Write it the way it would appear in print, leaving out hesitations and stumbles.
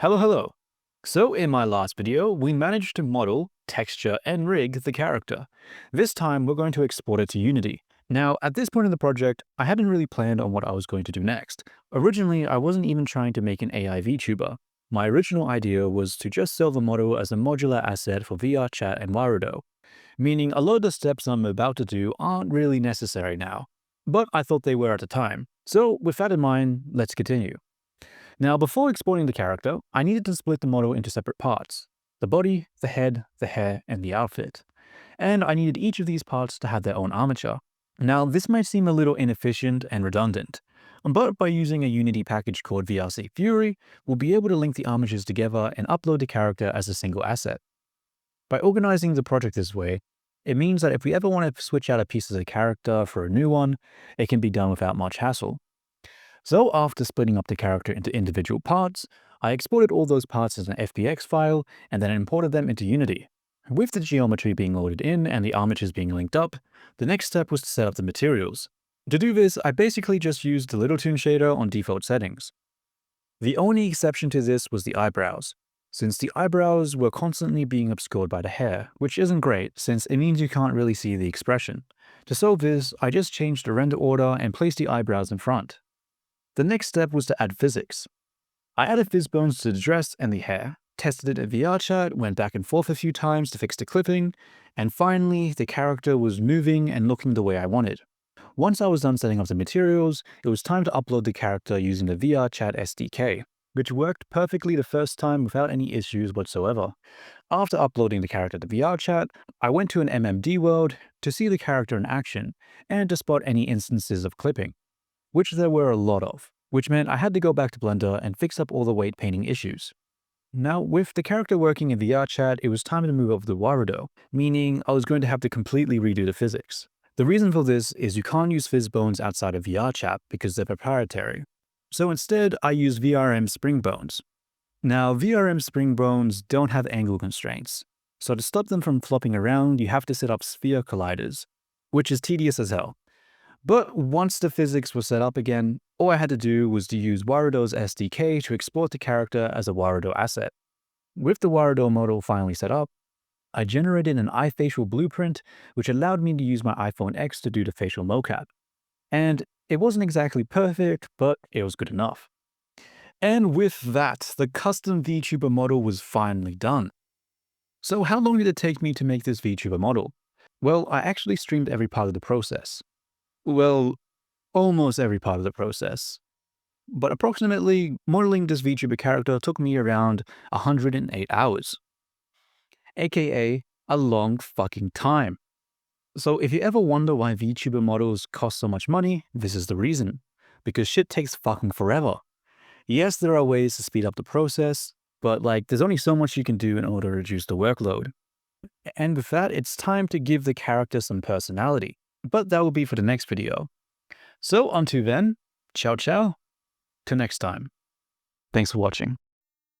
Hello. So in my last video, we managed to model, texture, and rig the character. This time, we're going to export it to Unity. Now, at this point in the project, I hadn't really planned on what I was going to do next. Originally, I wasn't even trying to make an AI VTuber. My original idea was to just sell the model as a modular asset for VRChat and Warudo, meaning a lot of the steps I'm about to do aren't really necessary now. But I thought they were at the time. So with that in mind, let's continue. Now, before exporting the character, I needed to split the model into separate parts: the body, the head, the hair, and the outfit. And I needed each of these parts to have their own armature. Now, this might seem a little inefficient and redundant, but by using a Unity package called VRC Fury, we'll be able to link the armatures together and upload the character as a single asset. By organizing the project this way, it means that if we ever want to switch out a piece of the character for a new one, it can be done without much hassle. So after splitting up the character into individual parts, I exported all those parts as an FBX file and then imported them into Unity. With the geometry being loaded in and the armatures being linked up, the next step was to set up the materials. To do this, I basically just used the Little Toon shader on default settings. The only exception to this was the eyebrows, since the eyebrows were constantly being obscured by the hair, which isn't great since it means you can't really see the expression. To solve this, I just changed the render order and placed the eyebrows in front. The next step was to add physics. I added Fizzbones to the dress and the hair, tested it in VRChat, went back and forth a few times to fix the clipping, and finally the character was moving and looking the way I wanted. Once I was done setting up the materials, it was time to upload the character using the VRChat SDK, which worked perfectly the first time without any issues whatsoever. After uploading the character to VRChat, I went to an MMD world to see the character in action and to spot any instances of clipping, which there were a lot of, which meant I had to go back to Blender and fix up all the weight painting issues. Now, with the character working in VRChat, it was time to move over to Warudo, meaning I was going to have to completely redo the physics. The reason for this is you can't use Fizzbones outside of VRChat because they're proprietary. So instead, I use VRM Spring Bones. Now, VRM Spring Bones don't have angle constraints, so to stop them from flopping around, you have to set up sphere colliders, which is tedious as hell. But once the physics was set up again, all I had to do was to use Warudo's SDK to export the character as a Warudo asset. With the Warudo model finally set up, I generated an eye facial blueprint, which allowed me to use my iPhone X to do the facial mocap. And it wasn't exactly perfect, but it was good enough. And with that, the custom VTuber model was finally done. So how long did it take me to make this VTuber model? Well, I actually streamed every part of the process. Well, almost every part of the process. But approximately, modeling this VTuber character took me around 108 hours. AKA a long fucking time. So if you ever wonder why VTuber models cost so much money, this is the reason. Because shit takes fucking forever. Yes, there are ways to speed up the process, but there's only so much you can do in order to reduce the workload. And with that, it's time to give the character some personality. But that will be for the next video. So until then, ciao ciao, till next time. Thanks for watching.